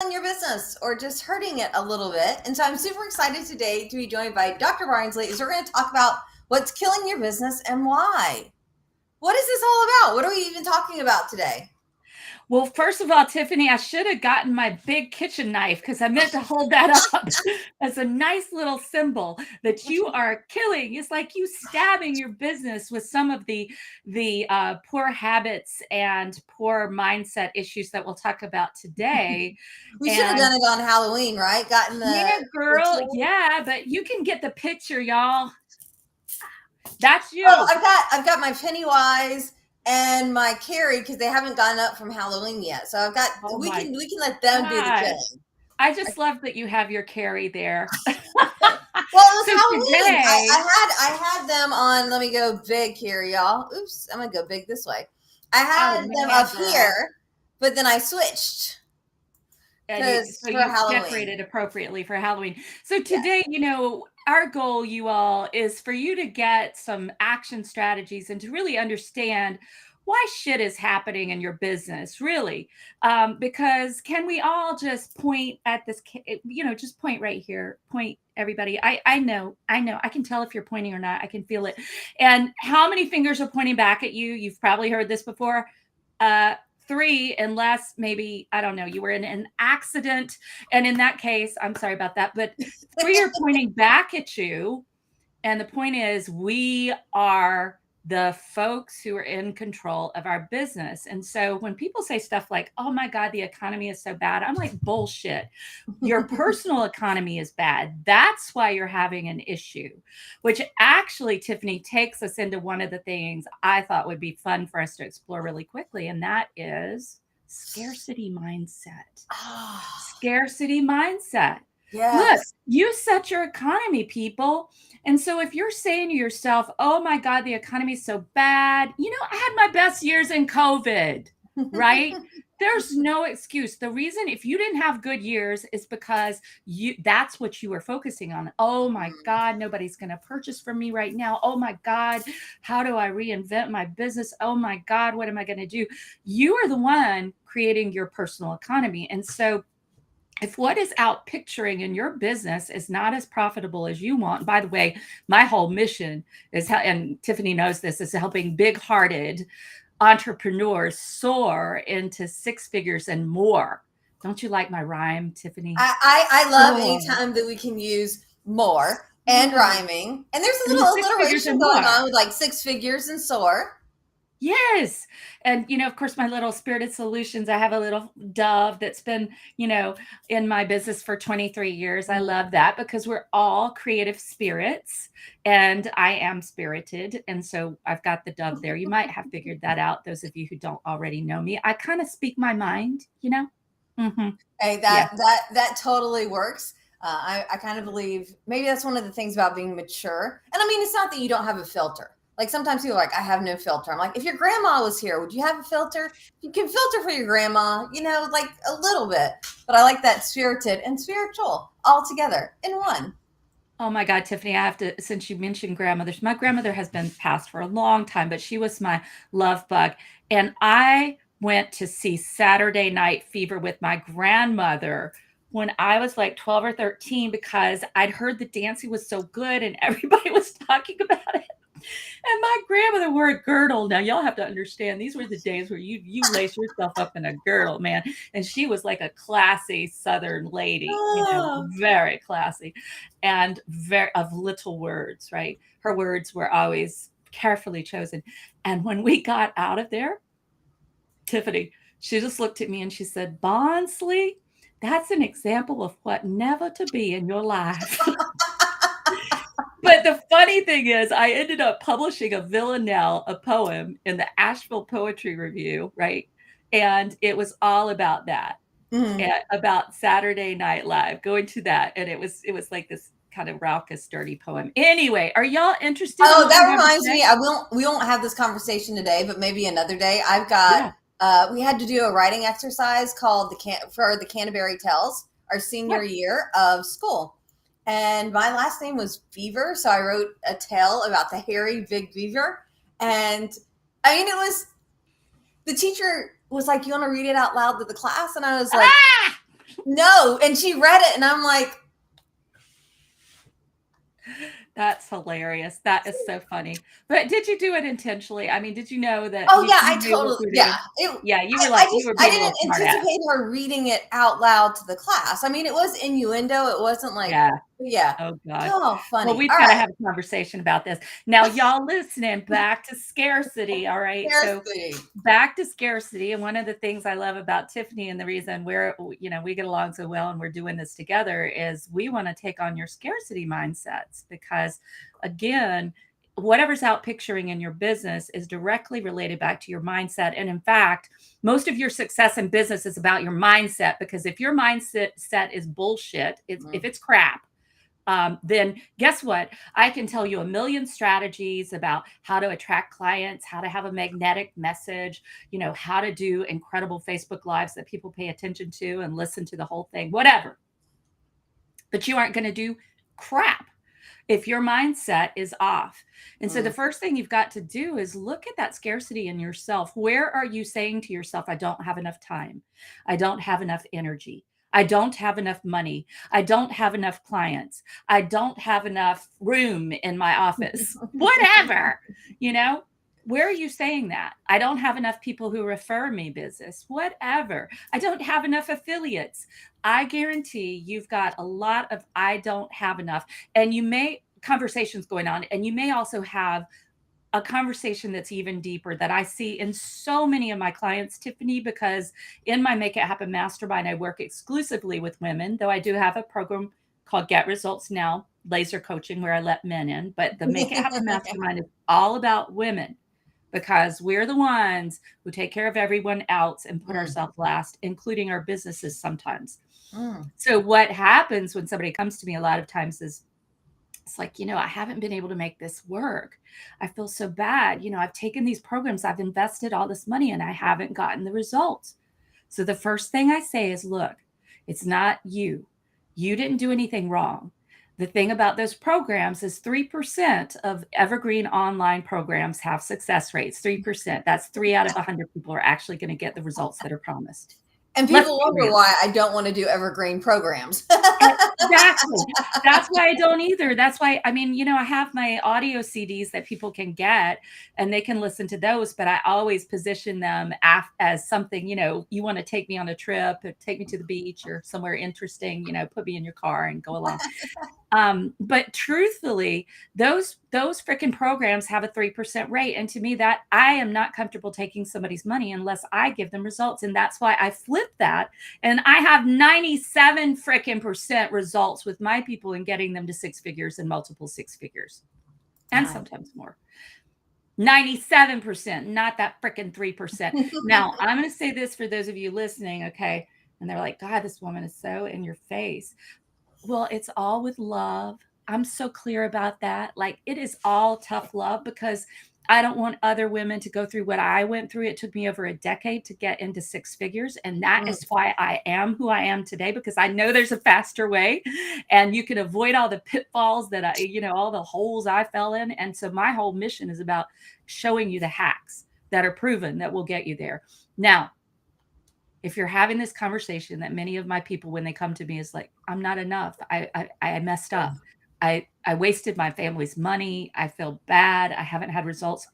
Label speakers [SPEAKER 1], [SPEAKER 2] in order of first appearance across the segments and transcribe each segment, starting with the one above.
[SPEAKER 1] in your business or just hurting it a little bit. And so I'm super excited today to be joined by Dr. Barnsley as we're going to talk about what's killing your business and why. What is this all about? What are we even talking about today?
[SPEAKER 2] Well, first of all, Tiffanie, I should have gotten my big kitchen knife because I meant to hold that up as a nice little symbol that you are killing. It's like you stabbing your business with some of the poor habits and poor mindset issues that we'll talk about today.
[SPEAKER 1] We should have
[SPEAKER 2] And
[SPEAKER 1] done it on Halloween, right? Gotten
[SPEAKER 2] yeah,
[SPEAKER 1] the
[SPEAKER 2] girl,
[SPEAKER 1] tool.
[SPEAKER 2] yeah, but you can get the picture, y'all. That's
[SPEAKER 1] Oh,
[SPEAKER 2] you.
[SPEAKER 1] I've got my Pennywise and my Carrie because they haven't gotten up from Halloween yet. So I've got
[SPEAKER 2] Oh
[SPEAKER 1] we
[SPEAKER 2] my
[SPEAKER 1] can we can let them do the
[SPEAKER 2] gosh.
[SPEAKER 1] killing.
[SPEAKER 2] I just love that you have your carry there.
[SPEAKER 1] Well, it was
[SPEAKER 2] So
[SPEAKER 1] Halloween.
[SPEAKER 2] today,
[SPEAKER 1] I had them on. Let me go big here, y'all. Oops, I'm gonna go big this way. I
[SPEAKER 2] oh
[SPEAKER 1] had them
[SPEAKER 2] man,
[SPEAKER 1] up
[SPEAKER 2] girl.
[SPEAKER 1] here, but then I switched because
[SPEAKER 2] So
[SPEAKER 1] for
[SPEAKER 2] you
[SPEAKER 1] Halloween.
[SPEAKER 2] decorated appropriately for Halloween. So
[SPEAKER 1] Yeah.
[SPEAKER 2] today, our goal, you all, is for you to get some action strategies and to really understand why shit is happening in your business, really. Because can we all just point at this, just point right here, point everybody. I know, I can tell if you're pointing or not. I can feel it. And how many fingers are pointing back at you? You've probably heard this before. Uh, Three, unless maybe, I don't know, you were in an accident. And in that case, I'm sorry about that, but three are pointing back at you. And the point is, we are the folks who are in control of our business. And so when people say stuff like, oh my God, the economy is so bad, I'm like, bullshit. Your personal economy is bad. That's why you're having an issue, which actually, Tiffanie, takes us into one of the things I thought would be fun for us to explore really quickly. And that is scarcity mindset.
[SPEAKER 1] Ah,
[SPEAKER 2] Scarcity mindset. Look,
[SPEAKER 1] yes.
[SPEAKER 2] you set your economy, people. And so if you're saying to yourself, oh my God, the economy is so bad, I had my best years in COVID, right? There's no excuse. The reason if you didn't have good years is because that's what you were focusing on. Oh my God, nobody's going to purchase from me right now. Oh my God, how do I reinvent my business? Oh my God, what am I going to do? You are the one creating your personal economy. And so if what is out picturing in your business is not as profitable as you want, by the way, my whole mission is, and Tiffanie knows this, is helping big hearted entrepreneurs soar into six figures and more. Don't you like my rhyme, Tiffanie?
[SPEAKER 1] I love any
[SPEAKER 2] Soar.
[SPEAKER 1] time that we can use more and
[SPEAKER 2] Yes.
[SPEAKER 1] rhyming. And there's a
[SPEAKER 2] Into
[SPEAKER 1] little
[SPEAKER 2] six figures
[SPEAKER 1] alliteration
[SPEAKER 2] and
[SPEAKER 1] going
[SPEAKER 2] more.
[SPEAKER 1] on with like six figures and soar.
[SPEAKER 2] Yes. And, of course, my little spirited solutions, I have a little dove that's been, in my business for 23 years. I love that because we're all creative spirits and I am spirited. And so I've got the dove there. You might have figured that out. Those of you who don't already know me, I kind of speak my mind. Mm-hmm.
[SPEAKER 1] Hey,
[SPEAKER 2] Yeah.
[SPEAKER 1] that totally works. I kind of believe maybe that's one of the things about being mature. And I mean, it's not that you don't have a filter. Like sometimes people are like, I have no filter. I'm like, if your grandma was here, would you have a filter? You can filter for your grandma, like a little bit. But I like that spirited and spiritual all together in one.
[SPEAKER 2] Oh my God, Tiffanie, I have to, since you mentioned grandmothers, my grandmother has been passed for a long time, but she was my love bug. And I went to see Saturday Night Fever with my grandmother when I was like 12 or 13 because I'd heard the dancing was so good and everybody was talking about it. And my grandmother wore a girdle. Now y'all have to understand these were the days where you lace yourself up in a girdle, man. And she was like a classy Southern lady,
[SPEAKER 1] Oh,
[SPEAKER 2] very classy, and very of little words. Right, her words were always carefully chosen. And when we got out of there, Tiffanie, she just looked at me and she said, "Barnsley, that's an example of what never to be in your life." But the funny thing is, I ended up publishing a villanelle, a poem in the Asheville Poetry Review, right? And it was all about that,
[SPEAKER 1] mhm.
[SPEAKER 2] about Saturday Night Live, going to that, and it was like this kind of raucous, dirty poem. Anyway, are y'all interested in
[SPEAKER 1] Oh,
[SPEAKER 2] what
[SPEAKER 1] that
[SPEAKER 2] we have to
[SPEAKER 1] reminds me.
[SPEAKER 2] say?
[SPEAKER 1] We won't have this conversation today, but maybe another day. I've got
[SPEAKER 2] Yeah,
[SPEAKER 1] we had to do a writing exercise called for the Canterbury Tales, our
[SPEAKER 2] yeah.
[SPEAKER 1] senior year of school. And my last name was Beaver, so I wrote a tale about the hairy big beaver. And I mean, it was the teacher was like, "You want to read it out loud to the class?" And I was like,
[SPEAKER 2] Ah!
[SPEAKER 1] No. And she read it and I'm like,
[SPEAKER 2] That's hilarious. That is so funny. But did you do it intentionally? I mean, did you know that
[SPEAKER 1] oh yeah,
[SPEAKER 2] you
[SPEAKER 1] I
[SPEAKER 2] knew what
[SPEAKER 1] totally,
[SPEAKER 2] you were
[SPEAKER 1] yeah.
[SPEAKER 2] doing? Yeah, you were
[SPEAKER 1] I
[SPEAKER 2] like, you
[SPEAKER 1] just,
[SPEAKER 2] were
[SPEAKER 1] I
[SPEAKER 2] being a
[SPEAKER 1] didn't
[SPEAKER 2] little smart ass.
[SPEAKER 1] anticipate her reading it out loud to the class. I mean, it was innuendo. It wasn't like,
[SPEAKER 2] Yeah.
[SPEAKER 1] yeah.
[SPEAKER 2] Oh God.
[SPEAKER 1] Oh,
[SPEAKER 2] Well,
[SPEAKER 1] funny.
[SPEAKER 2] we've
[SPEAKER 1] All
[SPEAKER 2] got to
[SPEAKER 1] right.
[SPEAKER 2] have a conversation about this. Now, y'all listening, back to scarcity. All right. So
[SPEAKER 1] Scarcity.
[SPEAKER 2] back to scarcity. And one of the things I love about Tiffanie and the reason we get along so well and we're doing this together is we want to take on your scarcity mindsets because again, whatever's out picturing in your business is directly related back to your mindset. And in fact, most of your success in business is about your mindset because if your mindset is bullshit, if it's crap, then guess what? I can tell you a million strategies about how to attract clients, how to have a magnetic message, how to do incredible Facebook Lives that people pay attention to and listen to the whole thing, whatever. But you aren't going to do crap if your mindset is off. And so the first thing you've got to do is look at that scarcity in yourself. Where are you saying to yourself, I don't have enough time. I don't have enough energy. I don't have enough money. I don't have enough clients. I don't have enough room in my office. Whatever, where are you saying that? I don't have enough people who refer me business. Whatever. I don't have enough affiliates. I guarantee you've got a lot of I don't have enough. And you may conversations going on, and you may also have a conversation that's even deeper that I see in so many of my clients, Tiffanie, because in my Make It Happen Mastermind, I work exclusively with women, though I do have a program called Get Results Now, laser coaching, where I let men in. But the Make It Happen Mastermind is all about women because we're the ones who take care of everyone else and put ourselves last, including our businesses sometimes. So what happens when somebody comes to me a lot of times is it's like, I haven't been able to make this work. I feel so bad. I've taken these programs, I've invested all this money and I haven't gotten the results. So the first thing I say is, look, it's not you. You didn't do anything wrong. The thing about those programs is 3% of evergreen online programs have success rates. 3%. That's 3 out of 100 people are actually going to get the results that are promised.
[SPEAKER 1] And
[SPEAKER 2] Let's
[SPEAKER 1] people
[SPEAKER 2] be
[SPEAKER 1] wonder
[SPEAKER 2] real.
[SPEAKER 1] why I don't want to do evergreen programs.
[SPEAKER 2] Exactly. That's why I don't either. That's why, I have my audio CDs that people can get and they can listen to those, but I always position them as something, you want to take me on a trip or take me to the beach or somewhere interesting, put me in your car and go along. But truthfully, those freaking programs have a 3% rate. And to me, that I am not comfortable taking somebody's money unless I give them results. And that's why I flip that. And I have 97 freaking percent results with my people in getting them to 6 figures and multiple 6 figures. And sometimes more. 97%, not that freaking 3%. Now, I'm going to say this for those of you listening, okay? And they're like, God, this woman is so in your face. Well, it's all with love. I'm so clear about that. Like, it is all tough love because I don't want other women to go through what I went through. It took me over a decade to get into 6 figures. And that is why I am who I am today, because I know there's a faster way and you can avoid all the pitfalls that all the holes I fell in. And so my whole mission is about showing you the hacks that are proven that will get you there. Now, if you're having this conversation that many of my people, when they come to me, is like, I'm not enough. I messed up. I wasted my family's money. I feel bad. I haven't had results.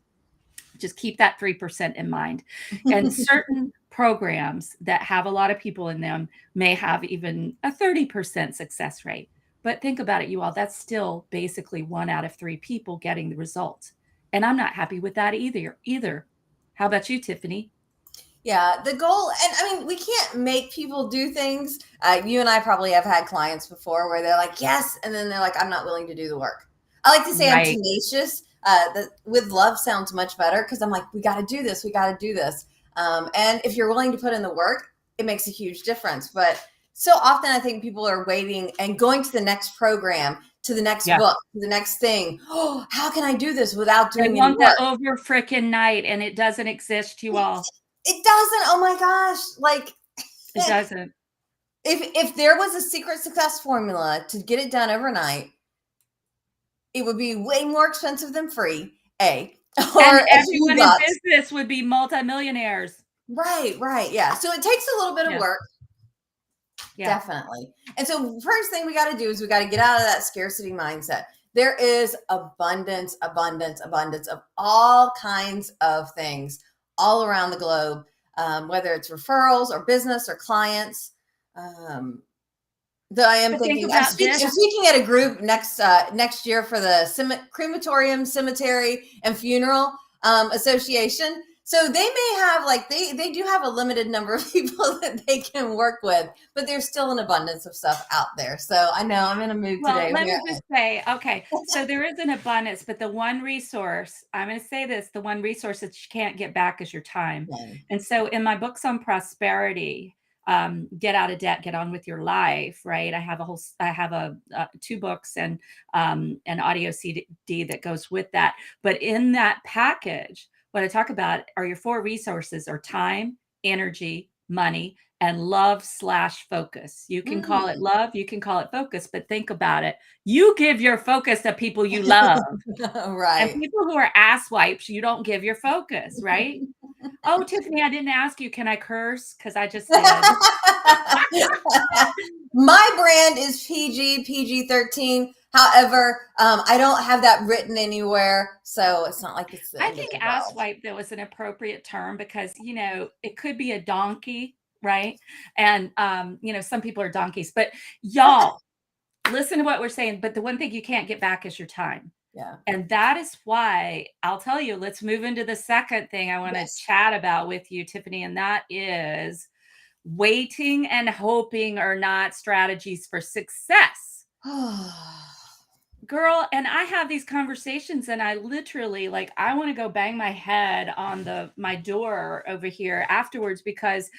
[SPEAKER 2] Just keep that 3% in mind. And certain programs that have a lot of people in them may have even a 30% success rate. But think about it, you all, that's still basically 1 out of 3 people getting the results. And I'm not happy with that either. How about you, Tiffanie?
[SPEAKER 1] Yeah, the goal, and we can't make people do things. You and I probably have had clients before where they're like, yes, and then they're like, I'm not willing to do the work. I like to say I'm tenacious. With love sounds much better because I'm like, we got to do this. We got to do this. And if you're willing to put in the work, it makes a huge difference. But so often I think people are waiting and going to the next program, to the next book, to the next thing. Oh, how can I do this without
[SPEAKER 2] They
[SPEAKER 1] doing any
[SPEAKER 2] want
[SPEAKER 1] work?
[SPEAKER 2] that over freaking night, and it doesn't exist, you all.
[SPEAKER 1] It doesn't. Oh my gosh. Like,
[SPEAKER 2] it doesn't.
[SPEAKER 1] If there was a secret success formula to get it done overnight, it would be way more expensive than free. And
[SPEAKER 2] everyone in business would be multimillionaires.
[SPEAKER 1] Right. Yeah. So it takes a little bit of work.
[SPEAKER 2] Yeah.
[SPEAKER 1] Definitely. And so first thing we got to do is we got to get out of that scarcity mindset. There is abundance, abundance, abundance of all kinds of things all around the globe, whether it's referrals or business or clients. Though I am
[SPEAKER 2] But think
[SPEAKER 1] thinking, I'm
[SPEAKER 2] about
[SPEAKER 1] speaking,
[SPEAKER 2] this.
[SPEAKER 1] I'm speaking at a group next year for the crematorium, cemetery, and funeral association. So they may have they do have a limited number of people that they can work with, but there's still an abundance of stuff out there. So I know I'm in a mood
[SPEAKER 2] Well,
[SPEAKER 1] today.
[SPEAKER 2] let me just say, okay, so there is an abundance, but the one resource, I'm going to say this, the one resource that you can't get back is your time. And so in my books on prosperity, get out of debt, get on with your life, right? I have two books and an audio CD that goes with that. But in that package, what I talk about are your four resources are time, energy, money, and love/focus. You can call it love, you can call it focus, but think about it. You give your focus to people you love. And
[SPEAKER 1] Right.
[SPEAKER 2] people who are ass wipes, you don't give your focus, right? Oh, Tiffanie, I didn't ask you, can I curse? Because I just did.
[SPEAKER 1] My brand is PG 13. However, I don't have that written anywhere, so it's not like it's the
[SPEAKER 2] I
[SPEAKER 1] end of
[SPEAKER 2] think
[SPEAKER 1] the
[SPEAKER 2] ass
[SPEAKER 1] world.
[SPEAKER 2] wipe that was an appropriate term because it could be a donkey, right? And some people are donkeys, but y'all listen to what we're saying. But the one thing you can't get back is your time.
[SPEAKER 1] Yeah.
[SPEAKER 2] And that is why I'll tell you, let's move into the second thing I want to chat about with you, Tiffanie, and that is waiting and hoping are not strategies for success. Girl, and I have these conversations and I literally I want to go bang my head on my door over here afterwards because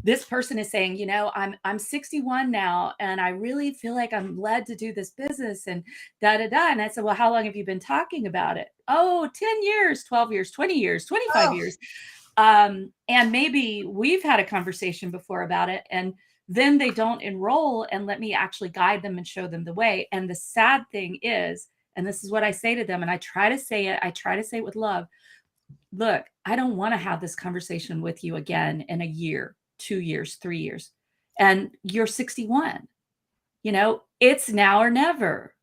[SPEAKER 2] this person is saying, I'm 61 now and I really feel like I'm led to do this business and da da da. And I said, well, how long have you been talking about it? Oh, 10 years, 12 years, 20 years, 25 years. And maybe we've had a conversation before about it. And then they don't enroll and let me actually guide them and show them the way. And the sad thing is, and this is what I say to them, and I try to say it with love. Look, I don't want to have this conversation with you again in a year, 2 years, 3 years. And you're 61. It's now or never.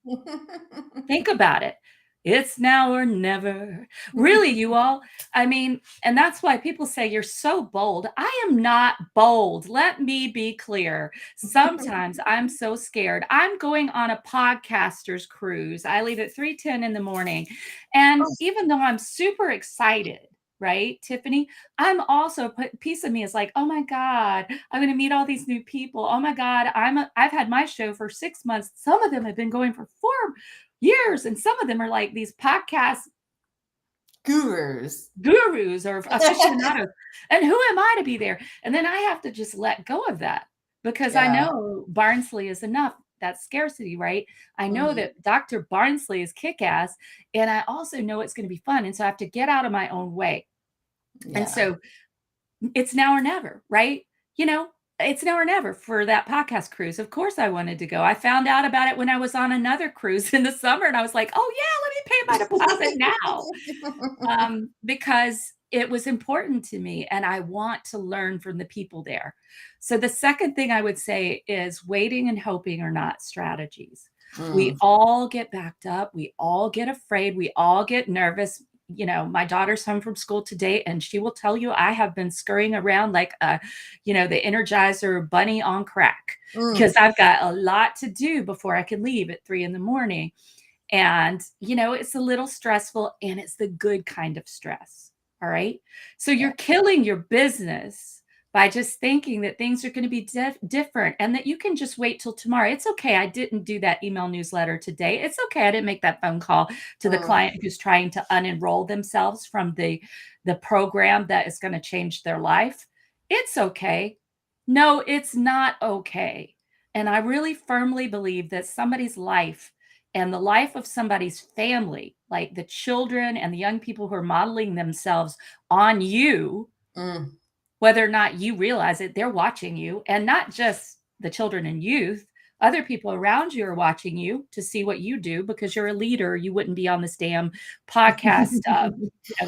[SPEAKER 2] Think about it. It's now or never. Really, you all. I mean, and that's why people say you're so bold. I am not bold. Let me be clear. Sometimes I'm so scared. I'm going on a podcaster's cruise. I leave at 3:10 in the morning. And even though I'm super excited, right, Tiffanie, I'm also piece of me is like, oh my God, I'm going to meet all these new people. Oh my God, I've had my show for 6 months. Some of them have been going for 4 years, and some of them are like these podcast gurus or aficionados. And who am I to be there? And then I have to just let go of that because I know Barnsley is enough. That's scarcity, right? I know that Dr. Barnsley is kick-ass, and I also know it's going to be fun. And so I have to get out of my own way. And so it's now or never, right? It's now or never for that podcast cruise. Of course I wanted to go. I found out about it when I was on another cruise in the summer and I was like, oh yeah, let me pay my deposit now. Because it was important to me and I want to learn from the people there. So the second thing I would say is waiting and hoping are not strategies. We all get backed up. We all get afraid. We all get nervous. My daughter's home from school today and she will tell you I have been scurrying around like the Energizer bunny on crack because I've got a lot to do before I can leave at 3 a.m. And, it's a little stressful and it's the good kind of stress. All right. So you're killing your business by just thinking that things are going to be different and that you can just wait till tomorrow. It's okay. I didn't do that email newsletter today. It's okay. I didn't make that phone call to the client who's trying to unenroll themselves from the program that is going to change their life. It's okay. No, it's not okay. And I really firmly believe that somebody's life and the life of somebody's family, like the children and the young people who are modeling themselves on you, whether or not you realize it, they're watching you, and not just the children and youth. Other people around you are watching you to see what you do because you're a leader. You wouldn't be on this damn podcast,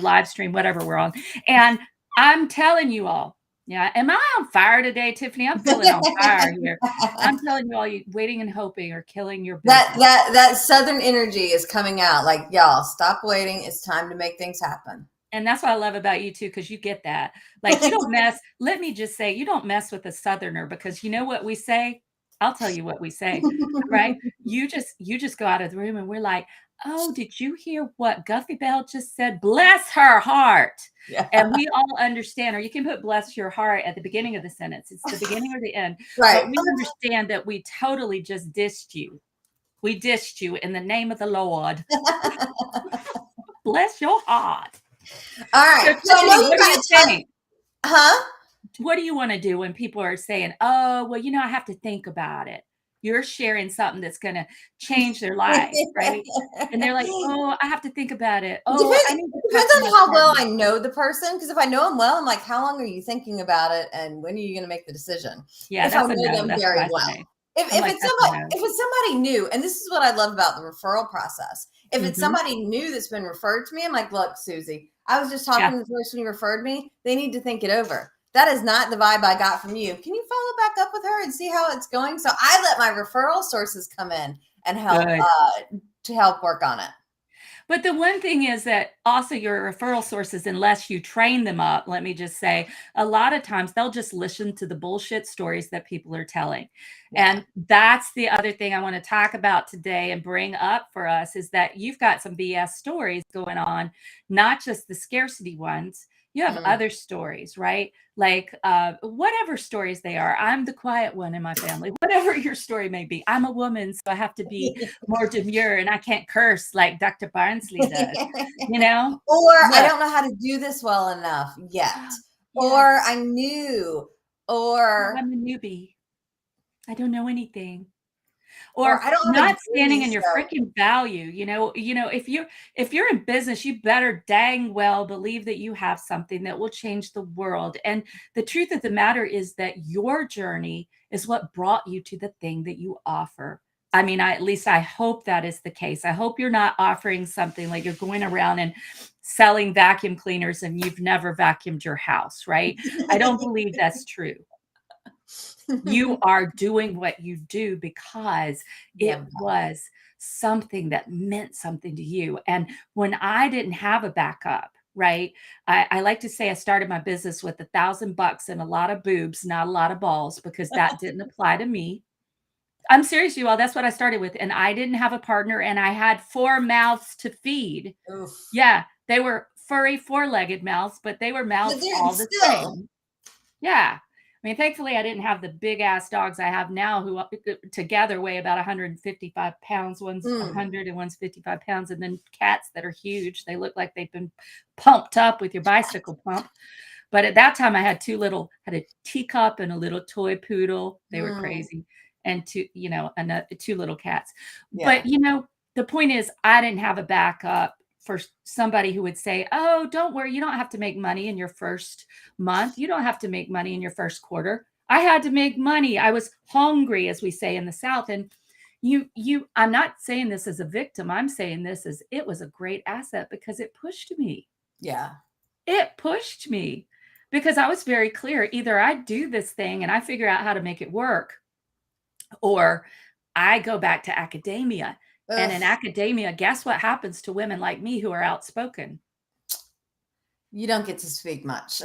[SPEAKER 2] live stream, whatever we're on. And I'm telling you all, Yeah. Am I on fire today, Tiffany? I'm feeling on fire here. I'm telling you all, you waiting and hoping are killing your
[SPEAKER 1] That
[SPEAKER 2] business.
[SPEAKER 1] that Southern energy is coming out. Like, y'all, stop waiting. It's time to make things happen.
[SPEAKER 2] And that's what I love about you too, because you get that. Like you don't mess, let me just say, you don't mess with a Southerner because you know what we say? I'll tell you what we say, right? You just go out of the room and we're like, oh, did you hear what Guffy Bell just said? Bless her heart.
[SPEAKER 1] Yeah.
[SPEAKER 2] And we all understand, or you can put bless your heart at the beginning of the sentence. It's the beginning or the end.
[SPEAKER 1] Right.
[SPEAKER 2] But we understand that we totally just dissed you. We dissed you in the name of the Lord. Bless your heart.
[SPEAKER 1] All
[SPEAKER 2] So,
[SPEAKER 1] right. So I know
[SPEAKER 2] Tiffany,
[SPEAKER 1] you
[SPEAKER 2] what do
[SPEAKER 1] got
[SPEAKER 2] you
[SPEAKER 1] a ton.
[SPEAKER 2] think?
[SPEAKER 1] Huh?
[SPEAKER 2] What do you want to do when people are saying, oh, well, I have to think about it? You're sharing something that's going to change their life, right? And they're like, oh, I have to think about it. Oh, I need to talk
[SPEAKER 1] Depends
[SPEAKER 2] to
[SPEAKER 1] on
[SPEAKER 2] my
[SPEAKER 1] how well
[SPEAKER 2] partner.
[SPEAKER 1] I know the person. Because if I know them well, I'm like, how long are you thinking about it, and when are you going to make the decision?
[SPEAKER 2] Yeah,
[SPEAKER 1] If I
[SPEAKER 2] that's a
[SPEAKER 1] know
[SPEAKER 2] no.
[SPEAKER 1] them
[SPEAKER 2] That's what
[SPEAKER 1] very
[SPEAKER 2] I
[SPEAKER 1] well.
[SPEAKER 2] say.
[SPEAKER 1] If,
[SPEAKER 2] I'm
[SPEAKER 1] if
[SPEAKER 2] like,
[SPEAKER 1] it's
[SPEAKER 2] that's a
[SPEAKER 1] somebody,
[SPEAKER 2] no.
[SPEAKER 1] if it's somebody new, and this is what I love about the referral process. If it's
[SPEAKER 2] Mhm.
[SPEAKER 1] somebody new that's been referred to me, I'm like, look, Susie, I was just talking
[SPEAKER 2] Yeah.
[SPEAKER 1] to the person who referred me. They need to think it over. That is not the vibe I got from you. Can you follow back up with her and see how it's going? So I let my referral sources come in and help
[SPEAKER 2] Good.
[SPEAKER 1] to help work on it.
[SPEAKER 2] But the one thing is that also your referral sources, unless you train them up, let me just say, a lot of times they'll just listen to the bullshit stories that people are telling.
[SPEAKER 1] Yeah.
[SPEAKER 2] And that's the other thing I want to talk about today and bring up for us is that you've got some BS stories going on, not just the scarcity ones. You have
[SPEAKER 1] Mm.
[SPEAKER 2] other stories, right? Like whatever stories they are. I'm the quiet one in my family, whatever your story may be. I'm a woman, so I have to be more demure and I can't curse like Dr. Barnsley does.
[SPEAKER 1] Or I
[SPEAKER 2] Look,
[SPEAKER 1] don't know how to do this well enough yet.
[SPEAKER 2] yes,
[SPEAKER 1] Or I'm new. Or
[SPEAKER 2] I'm a newbie. I don't know anything.
[SPEAKER 1] or
[SPEAKER 2] Or
[SPEAKER 1] I don't have a
[SPEAKER 2] not standing
[SPEAKER 1] degree,
[SPEAKER 2] in your
[SPEAKER 1] so
[SPEAKER 2] freaking value. If you're in business, you better dang well believe that you have something that will change the world. And the truth of the matter is that your journey is what brought you to the thing that you offer. I mean, at least I hope that is the case. I hope you're not offering something like you're going around and selling vacuum cleaners and you've never vacuumed your house, right? I don't believe that's true. You are doing what you do because
[SPEAKER 1] yeah.
[SPEAKER 2] it was something that meant something to you. And when I didn't have a backup, right? I like to say I started my business with $1,000 and a lot of boobs, not a lot of balls, because that didn't apply to me. I'm serious, you all. That's what I started with. And I didn't have a partner and I had 4 mouths to feed.
[SPEAKER 1] Oof.
[SPEAKER 2] Yeah, they were furry, four-legged mouths, but they were
[SPEAKER 1] But
[SPEAKER 2] mouths
[SPEAKER 1] they're
[SPEAKER 2] all the
[SPEAKER 1] still.
[SPEAKER 2] same. Yeah. I mean, thankfully, I didn't have the big ass dogs I have now who together weigh about 155 pounds. One's
[SPEAKER 1] Mm.
[SPEAKER 2] 100 and one's 55 pounds. And then cats that are huge. They look like they've been pumped up with your bicycle pump. But at that time, I had had a teacup and a little toy poodle. They were
[SPEAKER 1] Mm.
[SPEAKER 2] crazy. And two little cats.
[SPEAKER 1] Yeah.
[SPEAKER 2] But, the point is, I didn't have a backup for somebody who would say, oh, don't worry, you don't have to make money in your first month. You don't have to make money in your first quarter. I had to make money. I was hungry, as we say in the South. And I'm not saying this as a victim. I'm saying this as it was a great asset because it pushed me.
[SPEAKER 1] Yeah.
[SPEAKER 2] It pushed me because I was very clear. Either I do this thing and I figure out how to make it work, or I go back to academia. And in
[SPEAKER 1] Ugh.
[SPEAKER 2] academia, guess what happens to women like me who are outspoken?
[SPEAKER 1] You don't get to speak much.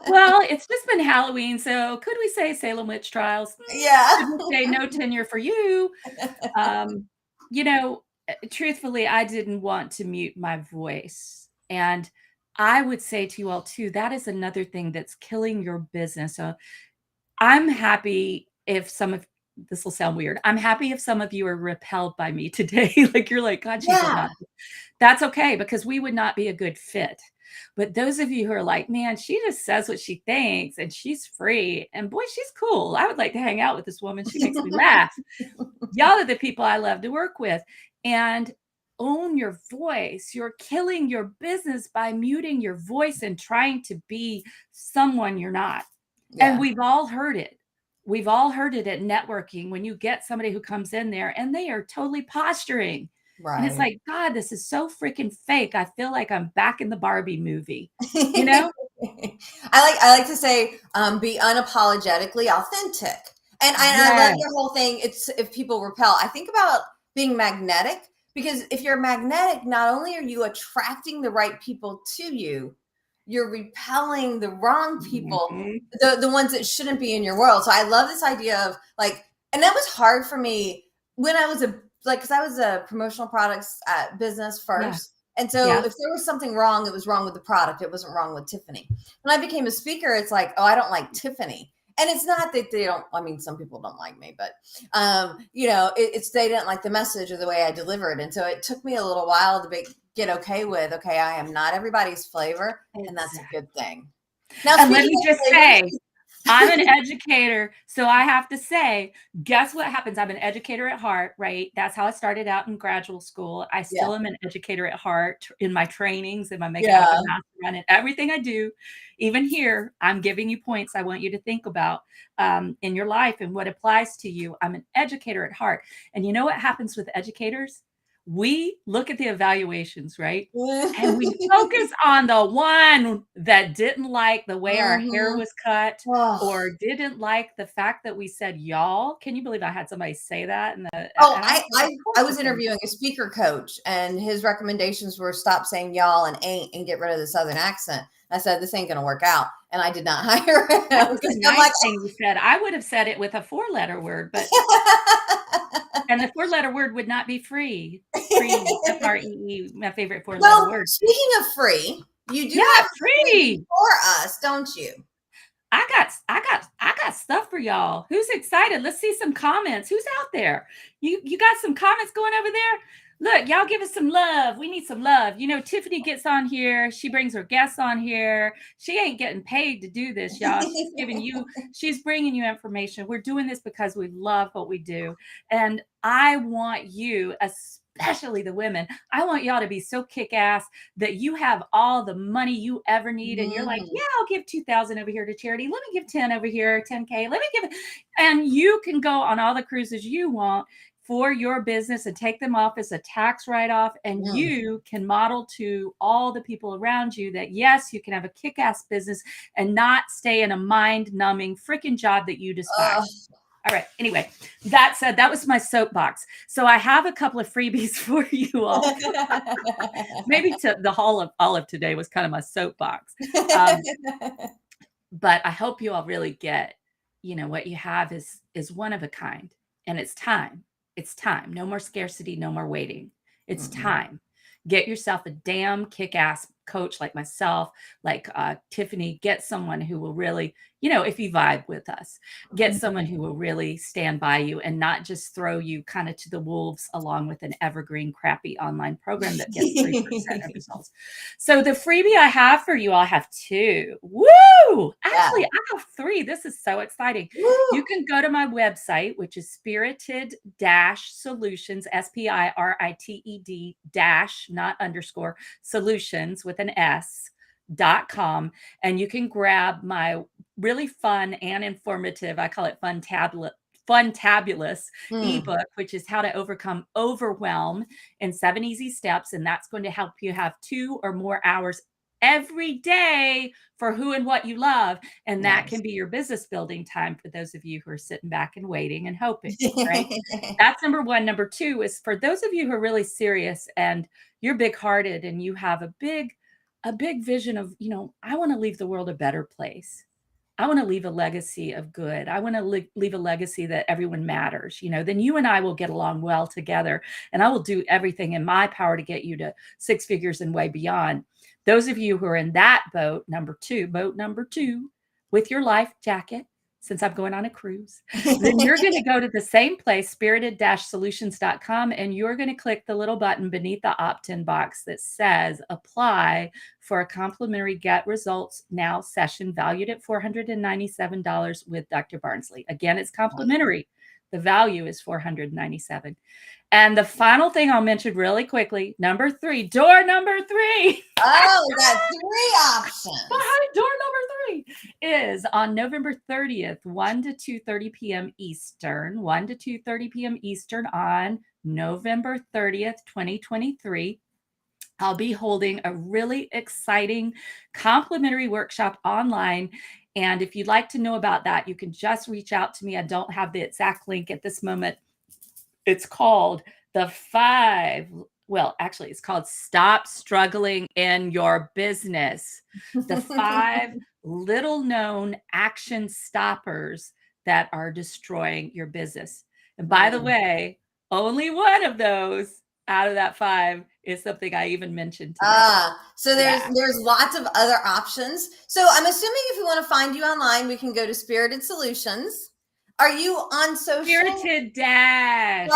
[SPEAKER 2] Well, it's just been Halloween, so could we say Salem witch trials?
[SPEAKER 1] Yeah.
[SPEAKER 2] Could we say no tenure for you? Um, truthfully, I didn't want to mute my voice. And I would say to you all too, that is another thing that's killing your business. So I'm happy if some of this will sound weird. I'm happy if some of you are repelled by me today. Like you're like, God, she's
[SPEAKER 1] Yeah.
[SPEAKER 2] obnoxious. That's okay because we would not be a good fit. But those of you who are like, man, she just says what she thinks and she's free. And boy, she's cool. I would like to hang out with this woman. She makes me laugh. Y'all are the people I love to work with. And own your voice. You're killing your business by muting your voice and trying to be someone you're not. And
[SPEAKER 1] Yeah.
[SPEAKER 2] we've all heard it. We've all heard it at networking when you get somebody who comes in there and they are totally posturing. And it's
[SPEAKER 1] Right.
[SPEAKER 2] like, God, this is so freaking fake. I feel like I'm back in the Barbie movie, you know?
[SPEAKER 1] I like to say, be unapologetically authentic. And I love
[SPEAKER 2] Yes.
[SPEAKER 1] your whole thing. It's if people repel. I think about being magnetic, because if you're magnetic, not only are you attracting the right people to you, you're repelling the wrong people,
[SPEAKER 2] Mhm.
[SPEAKER 1] the ones that shouldn't be in your world. So I love this idea of like, and that was hard for me when I was because I was a promotional products business
[SPEAKER 2] Yeah.
[SPEAKER 1] first. And so
[SPEAKER 2] Yeah.
[SPEAKER 1] if there was something wrong, it was wrong with the product. It wasn't wrong with Tiffanie. When I became a speaker, it's like, oh, I don't like Tiffanie. And it's not that they don't, I mean, some people don't like me, but, it's, they didn't like the message or the way I delivered. And so it took me a little while to get okay with, okay, I am not everybody's flavor. And that's a
[SPEAKER 2] Exactly.
[SPEAKER 1] good thing. Now,
[SPEAKER 2] And let
[SPEAKER 1] speaking
[SPEAKER 2] me
[SPEAKER 1] of
[SPEAKER 2] just
[SPEAKER 1] flavors,
[SPEAKER 2] say, I'm an educator, so I have to say, guess what happens? I'm an educator at heart, right? That's how I started out in graduate school. I
[SPEAKER 1] yeah,
[SPEAKER 2] still am an educator at heart in my trainings, in my Make It
[SPEAKER 1] yeah.
[SPEAKER 2] Happen Mastermind, and everything I do. Even here, I'm giving you points I want you to think about in your life and what applies to you. I'm an educator at heart. And you know what happens with educators? We look at the evaluations, right? And we focus on the one that didn't like the way our hair
[SPEAKER 1] Mhm.
[SPEAKER 2] was cut
[SPEAKER 1] Oh.
[SPEAKER 2] or didn't like the fact that we said y'all. Can you believe I had somebody say that? And
[SPEAKER 1] Oh,
[SPEAKER 2] I said, of course
[SPEAKER 1] I
[SPEAKER 2] I
[SPEAKER 1] was
[SPEAKER 2] can.
[SPEAKER 1] interviewing a speaker coach, and his recommendations were stop saying y'all and ain't and get rid of the Southern accent. I said, this ain't going to work out. And I did not hire
[SPEAKER 2] That
[SPEAKER 1] him
[SPEAKER 2] was a
[SPEAKER 1] because I'm
[SPEAKER 2] nice
[SPEAKER 1] like,
[SPEAKER 2] thing you said. I would have said it with a four-letter word, but and the four-letter word would not be free. Free, Free, my favorite four-letter
[SPEAKER 1] well,
[SPEAKER 2] word.
[SPEAKER 1] speaking of free, you do
[SPEAKER 2] Yeah,
[SPEAKER 1] have a freebie
[SPEAKER 2] free.
[SPEAKER 1] for us, don't you?
[SPEAKER 2] I got stuff for y'all. Who's excited? Let's see some comments. Who's out there? You got some comments going over there? Look, y'all give us some love. We need some love. You know, Tiffanie gets on here. She brings her guests on here. She ain't getting paid to do this, y'all. She's bringing you information. We're doing this because we love what we do. And I want you, especially the women, I want y'all to be so kick-ass that you have all the money you ever need. And you're like,
[SPEAKER 1] Mhm.
[SPEAKER 2] yeah, I'll give 2,000 over here to charity. Let me give 10 over here, 10K. Let me give it. And you can go on all the cruises you want for your business and take them off as a tax write-off. And
[SPEAKER 1] Mm.
[SPEAKER 2] you can model to all the people around you that, yes, you can have a kick-ass business and not stay in a mind-numbing freaking job that you
[SPEAKER 1] Ugh.
[SPEAKER 2] despise. All right. Anyway, that said, that was my soapbox. So I have a couple of freebies for you all. Maybe the Hall of Olive today was kind of my soapbox. Um, but I hope you all really get, what you have is one of a kind, and it's time. It's time. No more scarcity, no more waiting. It's
[SPEAKER 1] Mm-mm.
[SPEAKER 2] time. Get yourself a damn kick-ass coach like myself, like Tiffanie. Get someone who will really, if you vibe with us, get someone who will really stand by you and not just throw you kind of to the wolves along with an evergreen crappy online program that gets 3% of results. So the freebie I have for you, I have two. Woo!
[SPEAKER 1] Yeah.
[SPEAKER 2] Actually, I have three. This is so exciting. You
[SPEAKER 1] Woo.
[SPEAKER 2] can go to my website, which is spirited-solutions, SPIRITED dash, not underscore, solutions with an S.com. And you can grab my really fun and informative, I call it Funtabulous
[SPEAKER 1] Mm.
[SPEAKER 2] ebook, which is how to overcome overwhelm in 7 easy steps. And that's going to help you have 2 or more hours every day for who and what you love. And that can
[SPEAKER 1] Nice.
[SPEAKER 2] be your business building time for those of you who are sitting back and waiting and hoping, right? That's number one. Number two is for those of you who are really serious and you're big hearted and you have a big vision of, I want to leave the world a better place. I want to leave a legacy of good. I want to leave a legacy that everyone matters, then you and I will get along well together. And I will do everything in my power to get you to 6 figures and way beyond. Those of you who are in that boat number two, with your life jacket, since I'm going on a cruise, then you're going to go to the same place, spirited-solutions.com, and you're going to click the little button beneath the opt-in box that says apply for a complimentary Get Results Now session valued at $497 with Dr. Barnsley. Again, it's complimentary. The value is $497. And the final thing I'll mention really quickly, door number three.
[SPEAKER 1] Oh, we got 3 options.
[SPEAKER 2] Door number 3 is on November 30th, 1 to 2:30 p.m. Eastern, 1 to 2:30 p.m. Eastern on November 30th, 2023. I'll be holding a really exciting complimentary workshop online. And if you'd like to know about that, you can just reach out to me. I don't have the exact link at this moment. It's called the five, well, actually, it's called Stop Struggling in Your Business. The five little known action stoppers that are destroying your business. And by the way, only one of those out of that five is something I even mentioned today.
[SPEAKER 1] So
[SPEAKER 2] Yeah.
[SPEAKER 1] there's lots of other options. So I'm assuming if we want to find you online, we can go to Spirited Solutions. Are you on social?
[SPEAKER 2] Spirited Dash.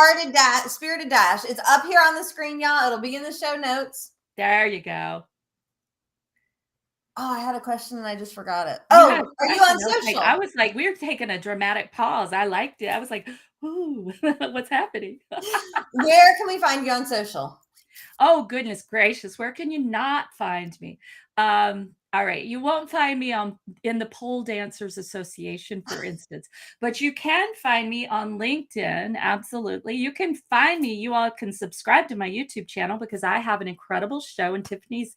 [SPEAKER 1] Spirited Dash. It's up here on the screen, y'all. It'll be in the show notes.
[SPEAKER 2] There you go.
[SPEAKER 1] Oh, I had a question and I just forgot it.
[SPEAKER 2] You had
[SPEAKER 1] Oh,
[SPEAKER 2] a
[SPEAKER 1] are you
[SPEAKER 2] question.
[SPEAKER 1] on social?
[SPEAKER 2] I was like, we were taking a dramatic pause. I liked it. I was like, ooh, what's happening?
[SPEAKER 1] Where can we find you on social?
[SPEAKER 2] Oh, goodness gracious. Where can you not find me? All right. You won't find me in the Pole Dancers Association, for instance, but you can find me on LinkedIn. Absolutely. You can find me. You all can subscribe to my YouTube channel because I have an incredible show and Tiffany's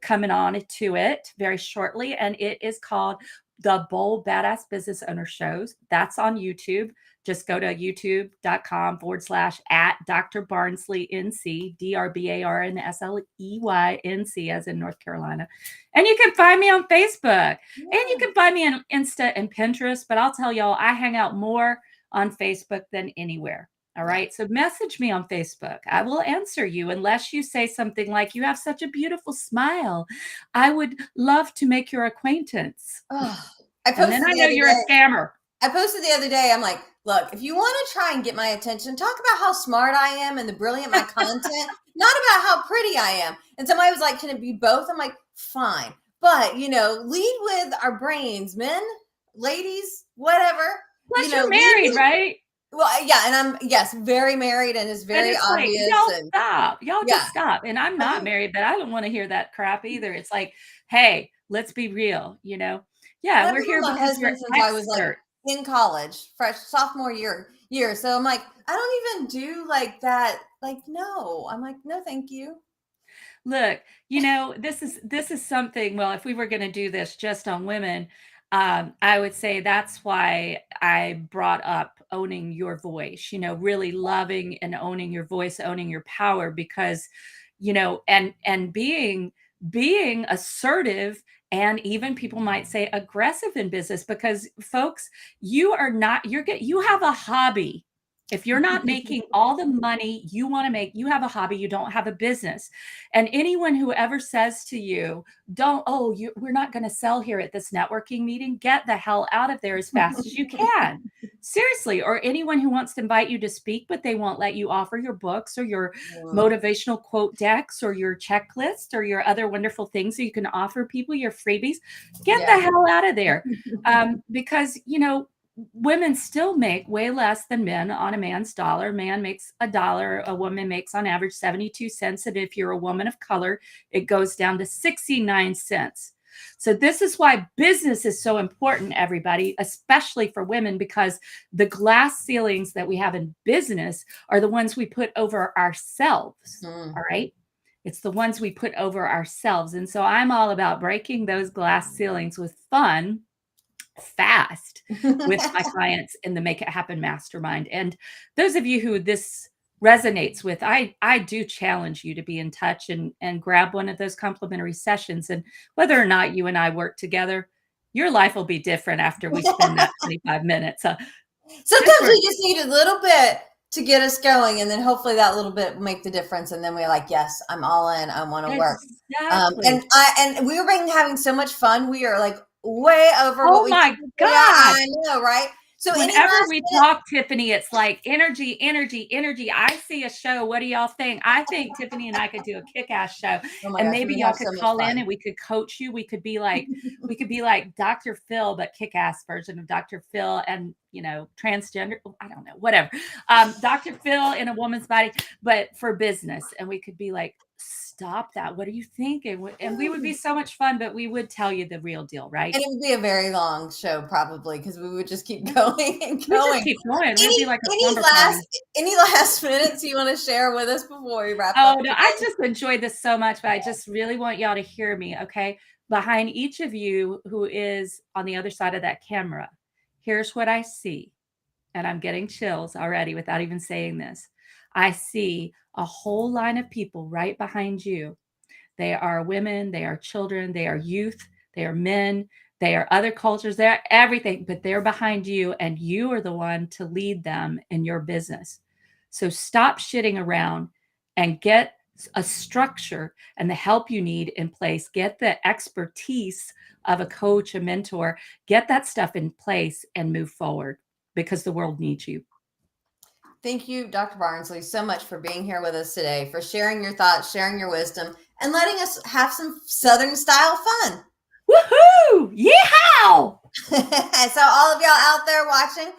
[SPEAKER 2] coming on to it very shortly. And it is called the Bold Badass Business Owner Shows. That's on YouTube. Just go to youtube.com/@ Dr. Barnsley NC, DrBarnsleyNC, as in North Carolina. And you can find me on Facebook. And you can find me on Insta and Pinterest. But I'll tell y'all, I hang out more on Facebook than anywhere. All right. So message me on Facebook. I will answer you unless you say something like, you have such a beautiful smile. I would love to make your acquaintance.
[SPEAKER 1] Oh,
[SPEAKER 2] and then I know you're a scammer.
[SPEAKER 1] I posted the other day, I'm like, look, if you want to try and get my attention, talk about how smart I am and the brilliant my content, not about how pretty I am. And somebody was like, can it be both? I'm like, fine. But, lead with our brains, men, ladies, whatever.
[SPEAKER 2] Plus, you're married, right?
[SPEAKER 1] Well, yeah. And I'm, yes, very married and it's very obvious.
[SPEAKER 2] Stop. Y'all just stop. And I'm not married, but I don't want to hear that crap either. It's like, hey, let's be real, Yeah, we're here because you're
[SPEAKER 1] since I was like in college, fresh sophomore year. So I'm like, I don't even do like that. Like, no, I'm like, no, thank you.
[SPEAKER 2] Look, this is something, well, if we were going to do this just on women, I would say that's why I brought up owning your voice, really loving and owning your voice, owning your power, because, and being assertive, and even people might say aggressive in business, because folks, you have a hobby. If you're not making all the money you want to make, you have a hobby, you don't have a business. And anyone who ever says to you, we're not going to sell here at this networking meeting, get the hell out of there as fast as you can. Seriously. Or anyone who wants to invite you to speak, but they won't let you offer your books or your motivational quote decks or your checklist or your other wonderful things that you can offer people, your freebies, get the hell out of there. Because, women still make way less than men on a man's dollar. Man makes $1. A woman makes on average 72 cents. And if you're a woman of color, it goes down to 69 cents. So this is why business is so important, everybody, especially for women, because the glass ceilings that we have in business are the ones we put over ourselves. All right. It's the ones we put over ourselves. And so I'm all about breaking those glass ceilings with fun, fast, with my clients in the Make It Happen Mastermind. And those of you who this resonates with, I do challenge you to be in touch and grab one of those complimentary sessions. And whether or not you and I work together, your life will be different after we spend that 25 minutes.
[SPEAKER 1] Sometimes we just need a little bit to get us going, and then hopefully that little bit will make the difference, and then we're like, yes, I'm all in, I want to work. And we were having so much fun. We are like way over what we
[SPEAKER 2] God,
[SPEAKER 1] I know, right? So
[SPEAKER 2] whenever we talk, Tiffany, it's like energy. I see a show. What do y'all think? I think Tiffany and I could do a kick-ass show. And maybe y'all could call in and we could coach you. We could be like Dr. Phil, but kick-ass version of Dr. Phil. And transgender. I don't know, whatever. Dr. Phil in a woman's body, but for business. And we could be like, stop that. What are you thinking? And we would be so much fun, but we would tell you the real deal, right?
[SPEAKER 1] And it would be a very long show probably because we would just keep going and
[SPEAKER 2] We just
[SPEAKER 1] going.
[SPEAKER 2] keep going. We'd be like a slumber party.
[SPEAKER 1] Any last minutes you want to share with us before we wrap
[SPEAKER 2] Oh
[SPEAKER 1] up?
[SPEAKER 2] no, I just enjoyed this so much, but I just really want y'all to hear me, okay? Behind each of you who is on the other side of that camera, here's what I see. And I'm getting chills already without even saying this. I see a whole line of people right behind you. They are women, they are children, they are youth, they are men, they are other cultures, they're everything, but they're behind you, and you are the one to lead them in your business. So stop shitting around and get a structure and the help you need in place. Get the expertise of a coach, a mentor, get that stuff in place and move forward because the world needs you.
[SPEAKER 1] Thank you, Dr. Barnsley, so much for being here with us today, for sharing your thoughts, sharing your wisdom, and letting us have some Southern style fun.
[SPEAKER 2] Woohoo! Yeehaw!
[SPEAKER 1] So all of y'all out there watching,